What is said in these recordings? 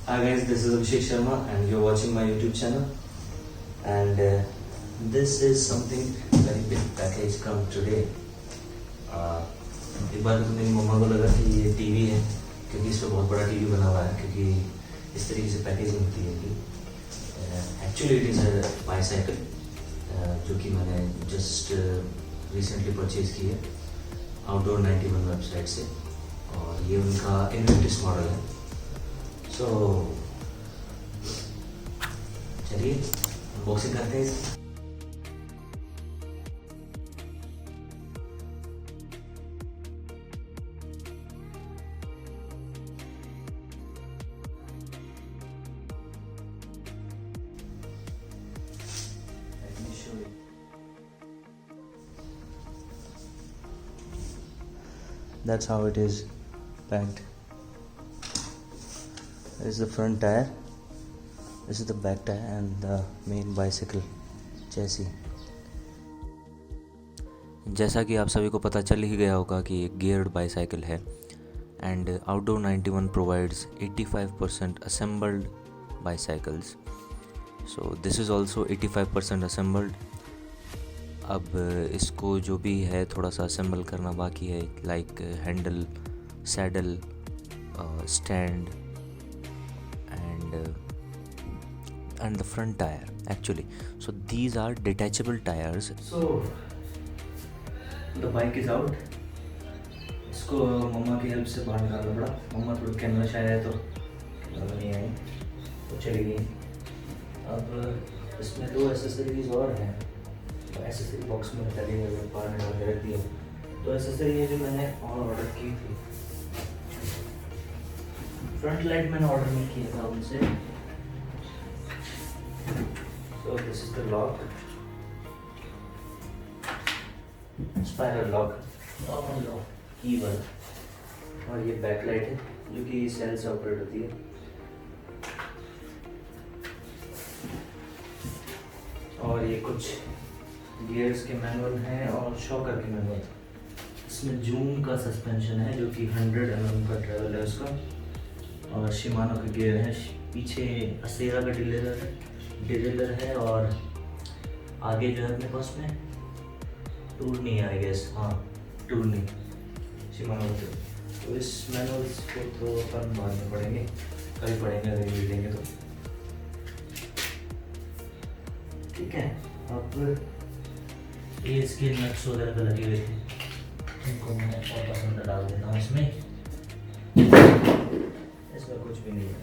Hi guys, this is Abhishek Sharma and you're watching my YouTube channel. And this is something very big package come today. एक बार तो मेरी मम्मा को लगा कि ये टीवी है, क्योंकि इस पर बहुत बड़ा टीवी बना हुआ है, क्योंकि इस तरीके से पैकेजिंग होती है कि actually it is a bicycle जो कि मैंने जस्ट रिसेंटली परचेज की है आउटडोर 91 वेबसाइट से, और ये उनका इन्वेंटिस मॉडल है. सो चलिए अनबॉक्सिंग करते हैं. Let me show you. That's how it is packed. This is the front tire, this is the back tire and the main bicycle chassis. जैसा कि आप सभी को पता चल ही गया होगा कि एक गियर्ड बाईसाइकिल है and outdoor 91 provides 85% assembled bicycles. So this is also 85% assembled. अब इसको जो भी है थोड़ा सा असेंबल करना बाकी है, like handle, saddle, stand and the front tire actually. So these are detachable tires. So the bike is out. इसको मम्मा की हेल्प से बाहर निकालना पड़ा. मम्मा थोड़ी कैमरा शायद है तो कैमरा नहीं आई तो चली गई. अब इसमें दो एसेसरीज और हैं, तो एसेसरी बॉक्स में डाली हुई बाहर निकाल के रख दिया. तो एसेसरी है जो मैंने ऑर्डर की थी. फ्रंट लाइट मैंने ऑर्डर नहीं किया था उनसे. So this is the lock, spiral lock, normal lock, key वाला. और ये बैक लाइट है जो कि सेल से ऑपरेट होती है. और ये कुछ गियर्स के मैनुअल हैं और शॉकर के मैनुअल. इसमें जूम का सस्पेंशन है जो कि 100 mm का ट्रेवल है उसका, और शिमानो के गियर हैं. पीछे असेरा का डिरेलर है और आगे जो है अपने पास में टूर्नी है, आई गेस. हाँ, टूर्नी शिमानो के. तो इस मैनुअल्स को तो अपन बाद में पढ़ेंगे, कभी पढ़ेंगे अगर ये लेंगे तो. ठीक है. अब ये इसके नट्स वगैरह लगे हुए थे, इनको मैं और पसंद डाल देता हूँ इसमें. इसमें कुछ भी नहीं है.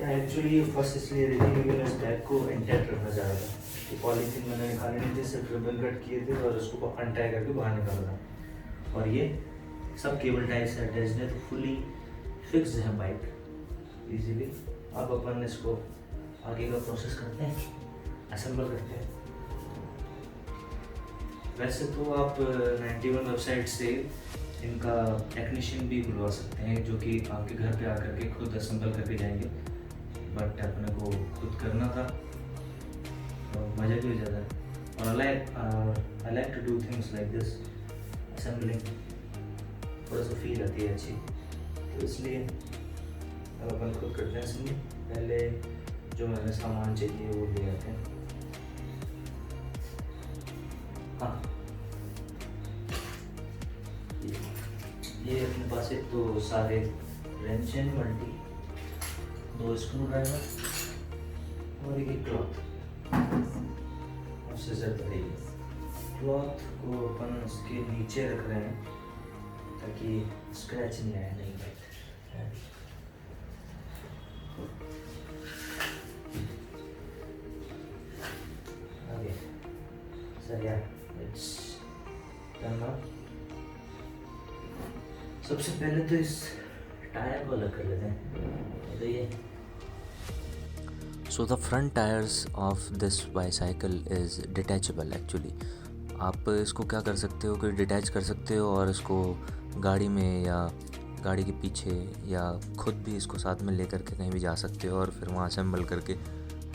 एक्चुअली फर्स्ट इसलिए देखी क्योंकि मैं इस बैग को इंटैक्ट रखना चाह रहा था. ये पॉलीथीन मैंने निकाले नहीं थे, सिर्फ रिबन कट किए थे और उसको अनटाई करके बाहर निकाला था. और ये सब केबल टाइप से अटैच्ड है, तो फुली फिक्स्ड है बाइक इजीली. अब अपन इसको आगे का प्रोसेस करते हैं, असेंबल करते हैं. वैसे तो आप 91 वेबसाइट से इनका टेक्नीशियन भी बुलवा सकते हैं जो कि आपके घर पे आकर के खुद असेंबल करके जाएंगे, बट अपने को खुद करना था तो मज़ा भी हो जाता है. और I like to do things like this, assembling थोड़ा सा फील आती है अच्छी, तो इसलिए अब अपन खुद करते हैं असेंबली. पहले जो मैंने सामान चाहिए वो ले आते हैं. हाँ, ये अपने पास एक तो सारे रेंच हैं, मल्टी, 2 स्क्रू ड्राइवर और एक क्लॉथ और सीजर पड़ेगी. क्लॉथ को अपन उसके नीचे रख रहे हैं ताकि स्क्रैच नहीं आए. नहीं बैठ आगे सर यार. It's done now. सबसे पहले तो इस टायर को अलग कर लेते हैं. तो ये so the front tyres of this bicycle is detachable actually. आप इसको क्या कर सकते हो कि डिटैच कर सकते हो और इसको गाड़ी में या गाड़ी के पीछे या खुद भी इसको साथ में लेकर के कहीं भी जा सकते हो और फिर वहाँ असेंबल करके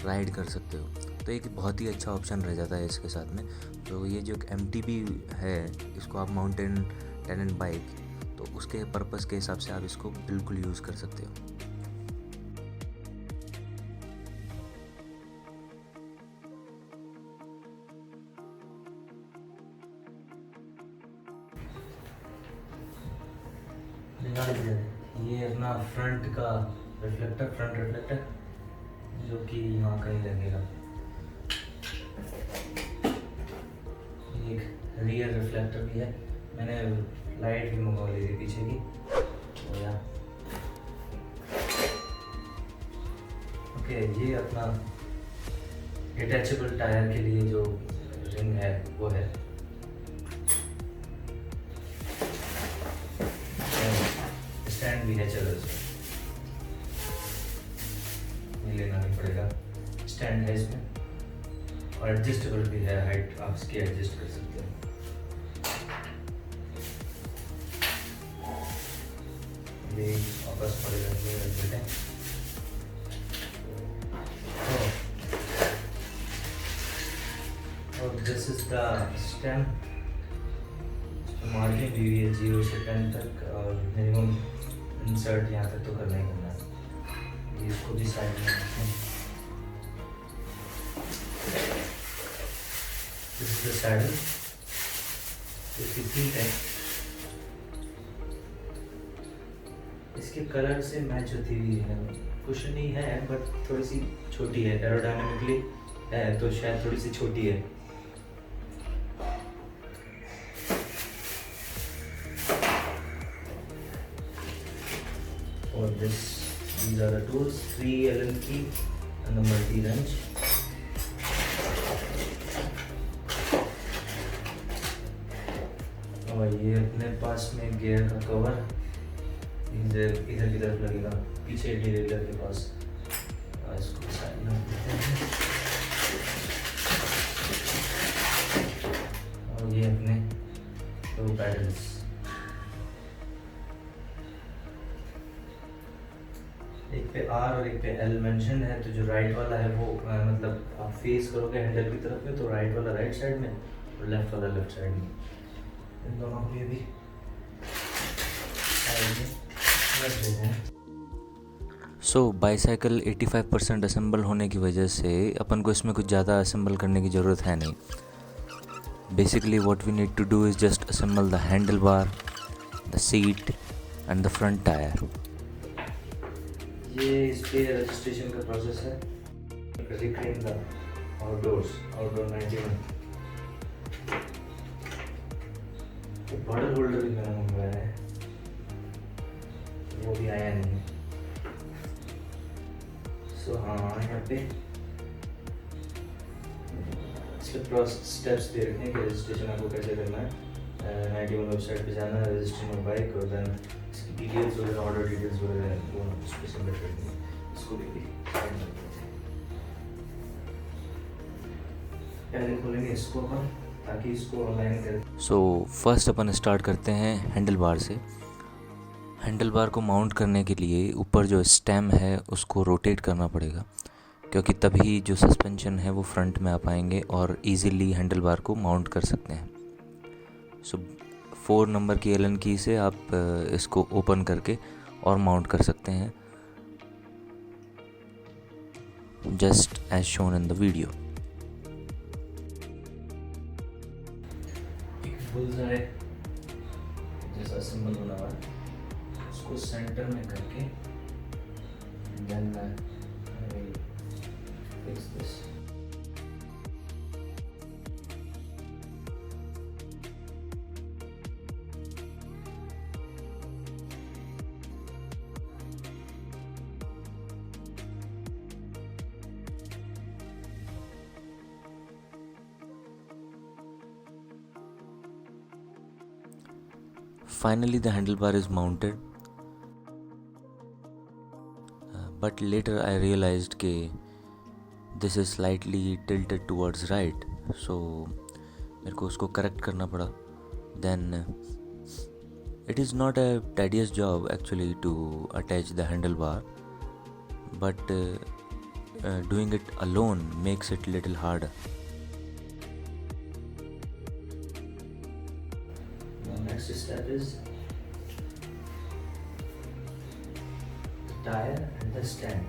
राइड कर सकते हो. तो एक बहुत ही अच्छा ऑप्शन रह जाता है इसके साथ में. तो ये जो एक MTB है, इसको आप माउंटेन टेनेंट बाइक, तो उसके पर्पज़ के हिसाब से आप इसको बिल्कुल यूज़ कर सकते हो। ये अपना फ्रंट रिफ्लेक्टर जो कि यहाँ कहीं लगेगा। एक रियर रिफ्लेक्टर भी है, मैंने लाइट भी मंगवा ली थी पीछे की। ओके, ये अपना डिटैचेबल टायर के लिए जो रिंग है वो है। स्टैंड भी है, चलो इसमें लेना नहीं पड़ेगा। स्टैंड है इसमें और एडजस्टेबल भी है, हाइट आप इसकी एडजस्ट कर सकते हैं। ये वापस पड़ेगा, ये रख देते हैं। और this is the stem, marking दी हुई है 0 से 10 तक और मिनिमम इंसर्ट यहाँ तक तो करना ही करना है। इसको भी साइड में रखते हैं। दिस इज द सैडल, इसकी सीट है, इसके कलर से मैच होती हुई है। कुशनी है बट थोड़ी सी छोटी है, एरोडायनामिकली है तो शायद थोड़ी सी छोटी है। और these are the tools, 3 Allen key and the multi wrench. और ये अपने पास में गियर का कवर इधर की तरफ लगेगा, पीछे डिरेलर के पास। इसको साइड में देते हैं। और ये अपने 2 पैडल्स, एक पे R और एक पे L मेंशन है। तो जो राइट वाला है वो मतलब आप फेस करोगे हैंडल की तरफ में, तो राइट वाला राइट साइड में और लेफ्ट वाला लेफ्ट साइड में। इन दोनों को ये भी साइड में रख देते हैं। सो बाईसाइकिल 85% असेंबल होने की वजह से अपन को इसमें कुछ ज़्यादा असेंबल करने की ज़रूरत है नहीं। Basically what we need to do is just assemble the handle bar, the seat and the front tyre. ये इस पे रजिस्ट्रेशन का प्रोसेस है। Reclaim the outdoor 91। Bottle holder भी मैंने मंगवाया है, वो भी आया नहीं। सो हाँ, यहाँ पे इसके स्टेप्स दे रखे हैं कि रजिस्ट्रेशन आपको कैसे करना है। 91 वेबसाइट पे जाना है, रजिस्ट्रेशन ऑफ बाइक, और देन इसकी डिटेल्स वगैरह, ऑर्डर डिटेल्स वगैरह वो उसमें सबमिट करनी है। इसको भी पहले खोलेंगे इसको अपन, ताकि इसको ऑनलाइन करें। सो फर्स्ट अपन स्टार्ट करते हैं हैंडल बार से। हैंडल बार को माउंट करने के लिए ऊपर जो स्टेम है उसको रोटेट करना पड़ेगा, क्योंकि तभी जो सस्पेंशन है वो फ्रंट में आ पाएंगे और इजीली हैंडल बार को माउंट कर सकते हैं। सो 4 नंबर की एलन की से आप इसको ओपन करके और माउंट कर सकते हैं, just as shown in the video. Bullseye जैसा सिंबल बना हुआ है, उसको सेंटर में करके then I will fix this. Finally the handlebar is mounted, but later I realized that this is slightly tilted towards right, so मेरे को उसको correct करना पड़ा. Then it is not a tedious job actually to attach the handlebar, but doing it alone makes it little harder. The next step is tire and the stand.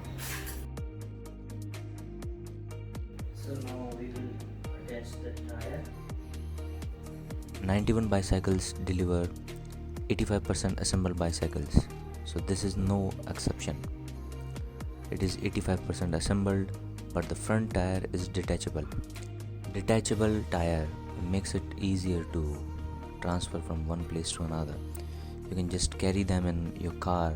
So now we will attach the tire. 91 bicycles deliver 85% assembled bicycles, so this is no exception. It is 85% assembled, but the front tire is detachable. Detachable tire makes it easier to transfer from one place to another. You can just carry them in your car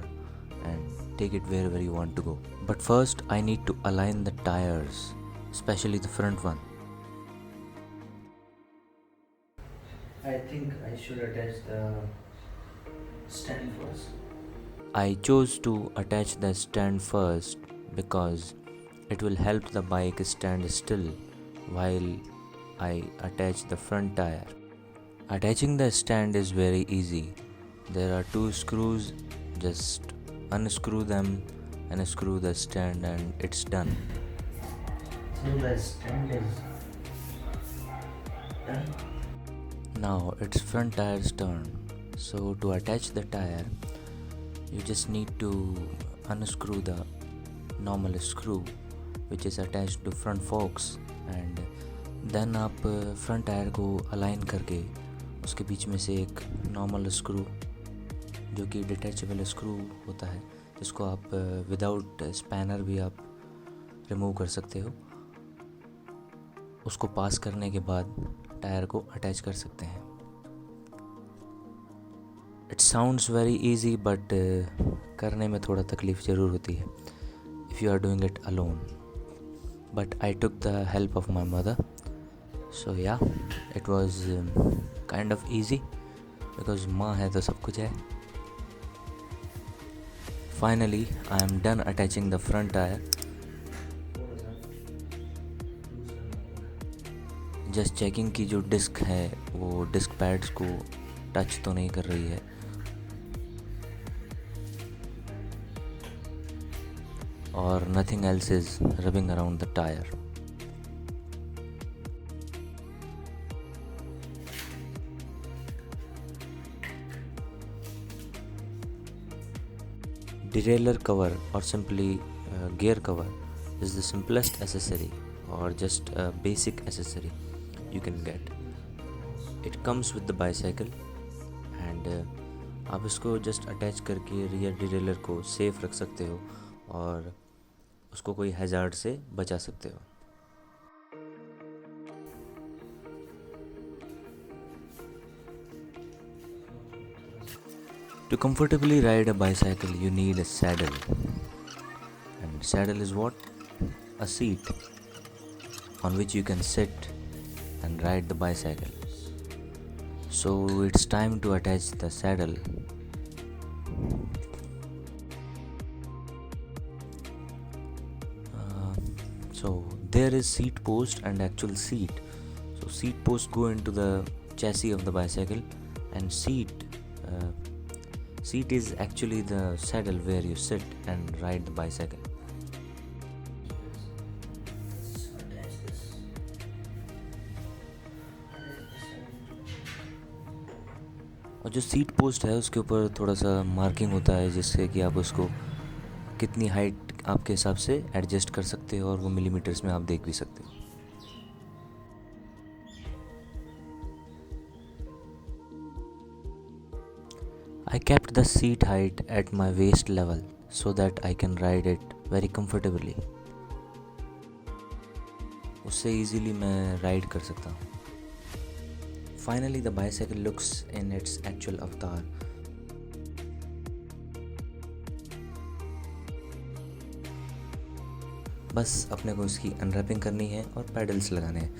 and take it wherever you want to go. But first I need to align the tires, especially the front one. I think I should attach the stand first. I chose to attach the stand first because it will help the bike stand still while I attach the front tire. Attaching the stand is very easy. There are two screws, just unscrew them and screw the stand and it's done. So the stand is done. Now it's front tire's turn. So to attach the tire, you just need to unscrew the normal screw which is attached to front forks, and then आप front tyre को align करके उसके बीच में से एक normal screw जो कि detachable screw होता है, जिसको आप विदाउट स्पैनर भी आप रिमूव कर सकते हो, उसको पास करने के बाद टायर को अटैच कर सकते हैं. It sounds very easy but करने में थोड़ा तकलीफ़ ज़रूर होती है if you are doing it alone. But I took the help of my mother, so yeah it was kind of easy because माँ है तो सब कुछ है. Finally I am done attaching the front tyre. Just checking की जो disc है वो डिस्क पैड्स को टच तो नहीं कर रही है. और nothing else is rubbing around the tyre. Derailleur cover or simply gear cover is the simplest accessory or just a basic accessory you can get. It comes with the bicycle and आप इसको just attach करके rear derailleur को safe रख सकते हो और उसको कोई हैज़ार्ड से बचा सकते हो. To comfortably ride a bicycle, you need a saddle. And saddle is what? A seat on which you can sit and ride the bicycle. So it's time to attach the saddle. So there is seat post and actual seat. So seat posts go into the chassis of the bicycle, and seat is actually the saddle where you sit and ride the bicycle. और जो seat post है उसके ऊपर थोड़ा सा marking होता है जिससे कि आप उसको कितनी हाइट आपके हिसाब से एडजस्ट कर सकते हो और वो मिलीमीटर्स में आप देख भी सकते हो. I kept the seat height at my waist level so that I can ride it very comfortably. उससे easily मैं ride कर सकता हूँ. Finally, the bicycle looks in its actual avatar. बस अपने को इसकी अनरैपिंग करनी है और पैडल्स लगाने हैं,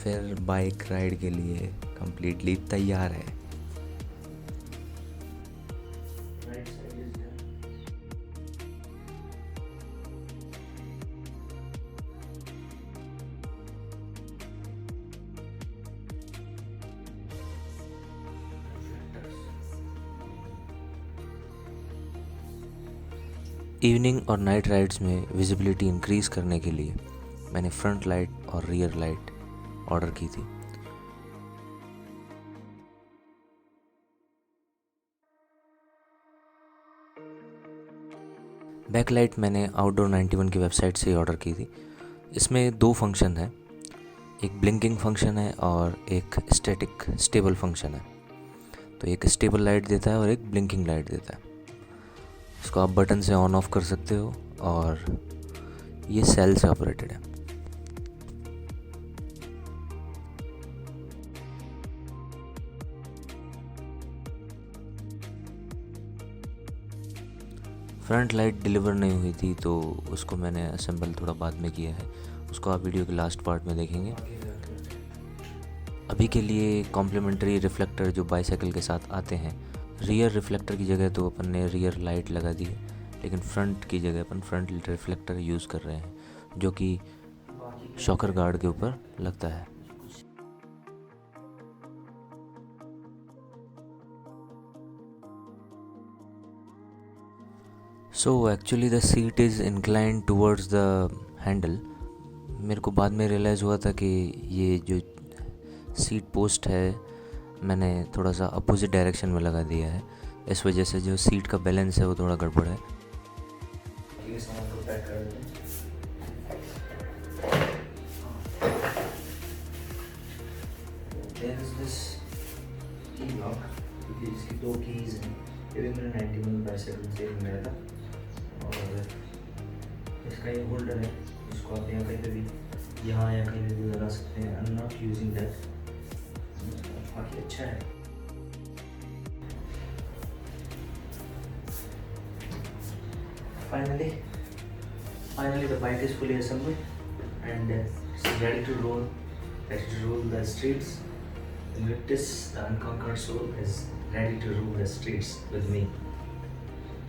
फिर बाइक राइड के लिए कम्प्लीटली तैयार है. Right side is done. Evening और नाइट राइड्स में विजिबिलिटी इंक्रीज़ करने के लिए मैंने फ्रंट लाइट और रियर लाइट ऑर्डर की थी. बैकलाइट मैंने आउटडोर 91 की वेबसाइट से ही ऑर्डर की थी। इसमें 2 फंक्शन है, एक ब्लिंकिंग फंक्शन है और एक स्टैटिक स्टेबल फंक्शन है। तो एक स्टेबल लाइट देता है और एक ब्लिंकिंग लाइट देता है। इसको आप बटन से ऑन ऑफ कर सकते हो और ये सेल से ऑपरेटेड है। फ्रंट लाइट डिलीवर नहीं हुई थी तो उसको मैंने असेंबल थोड़ा बाद में किया है, उसको आप वीडियो के लास्ट पार्ट में देखेंगे। अभी के लिए कॉम्प्लीमेंट्री रिफ्लेक्टर जो बाईसाइकिल के साथ आते हैं, रियर रिफ्लेक्टर की जगह तो अपन ने रियर लाइट लगा दी है, लेकिन फ्रंट की जगह अपन फ्रंट रिफ्लेक्टर यूज़ कर रहे हैं जो कि शॉकर गार्ड के ऊपर लगता है। So actually the seat is inclined towards the handle. मेरे को बाद में रियलाइज़ हुआ था कि ये जो सीट पोस्ट है मैंने थोड़ा सा अपोजिट डायरेक्शन में लगा दिया है, इस वजह से जो सीट का बैलेंस है वो थोड़ा गड़बड़ है। ये सामान को पैक कर दें। There is this key lock, क्योंकि इसकी 2 कीज हैं। ये भी मैंने 91 बाईसाइकिल से मिला था और इसका ये होल्डर है, इसको आप यहाँ कहीं पे भी, यहाँ या कहीं पे भी लगा सकते हैं। I am not using that, बाकी अच्छा है। Finally the bike is fully assembled and it's ready to roll the streets. Invictus, the unconquered soul, is ready to rule the streets with me.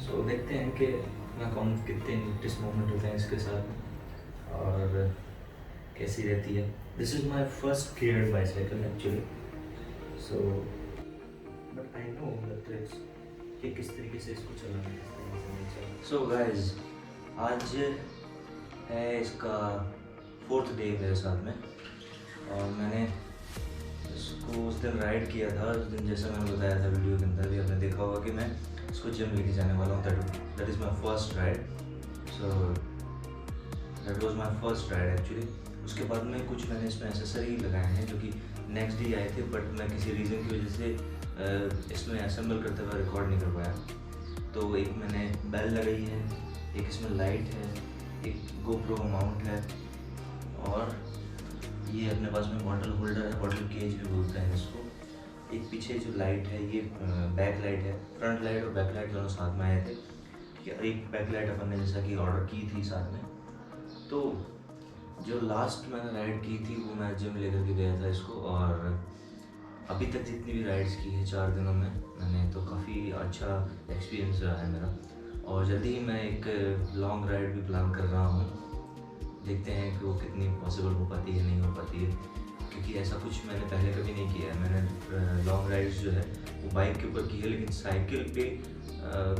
So देखते हैं कि मैं कितने Invictus moment होते हैं इसके साथ और कैसी रहती है। This is my first geared bicycle actually, so but I know the tricks कि किस तरीके से इसको चलाना है, किस तरीके से नहीं चलाना। So guys, आज है इसका 4th डे मेरे साथ में और मैंने इसको उस दिन राइड किया था। उस दिन जैसा मैंने बताया था वीडियो के अंदर भी आपने देखा होगा कि मैं इसको जिम लेके जाने वाला हूँ। That is my first ride, so that was my first ride actually. उसके बाद में कुछ मैंने इसमें एसेसरी लगाए हैं जो कि नेक्स्ट डे आए थे, बट मैं किसी रीज़न की वजह से इसमें असेंबल करते हुए रिकॉर्ड नहीं कर पाया। तो एक मैंने बेल लगाई है, एक इसमें लाइट है, एक गोप्रो माउंट है और ये अपने पास में बॉटल होल्डर है, बॉटल केज भी बोलते हैं इसको। एक पीछे जो लाइट है ये बैक लाइट है, फ्रंट लाइट और बैक लाइट दोनों साथ में आए थे। एक बैक लाइट अपन ने जैसा कि ऑर्डर की थी साथ में। तो जो लास्ट मैंने राइड की थी वो मैं जिम लेकर के गया था इसको, और अभी तक जितनी भी राइड्स की है 4 दिनों में मैंने, तो काफ़ी अच्छा एक्सपीरियंस रहा है मेरा। और जल्दी ही मैं एक लॉन्ग राइड भी प्लान कर रहा हूँ, देखते हैं कि वो कितनी पॉसिबल हो पाती है नहीं हो पाती है, क्योंकि ऐसा कुछ मैंने पहले कभी नहीं किया है। मैंने लॉन्ग राइड्स जो है वो बाइक के ऊपर की है, लेकिन साइकिल पे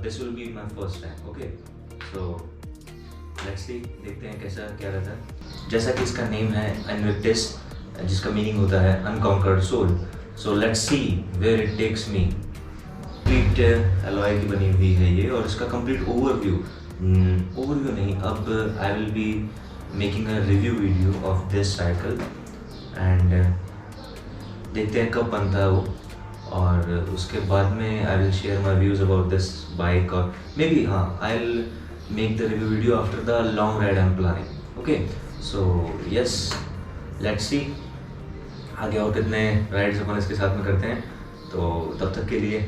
this will be my first time. Okay, so let's सी, देखते हैं कैसा क्या रहता है। जैसा कि इसका नेम है इनविक्टस, जिसका मीनिंग होता है unconquered soul. So let's see where it takes me. Complete alloy की बनी हुई है ये, और इसका कंप्लीट ओवरव्यू नहीं, अब I will be making a review video of this cycle and देखते हैं कब बनता है वो, और उसके बाद में I will share my views about this bike, और maybe I will make the review video after the long ride I am planning. Okay, so yes, let's see आगे और कितने राइड्स अपन इसके साथ में करते हैं। तो तब तक के लिए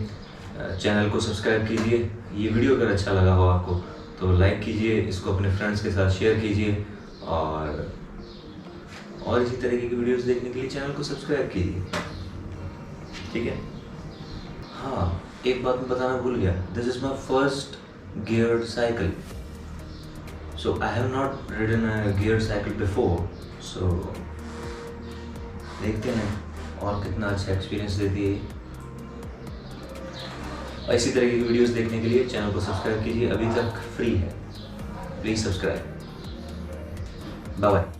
चैनल को सब्सक्राइब कीजिए। ये वीडियो अगर अच्छा लगा हो आपको तो लाइक कीजिए, इसको अपने फ्रेंड्स के साथ शेयर कीजिए, और इसी तरीके की वीडियोस देखने के लिए चैनल को सब्सक्राइब कीजिए, ठीक है। हाँ, एक बात मैं बताना भूल गया, this is my first geared cycle, so I have not ridden a geared cycle before. So देखते हैं और कितना अच्छा एक्सपीरियंस देती है। और इसी तरह की वीडियोस देखने के लिए चैनल को सब्सक्राइब कीजिए, अभी तक फ्री है, प्लीज़ सब्सक्राइब। Bye bye.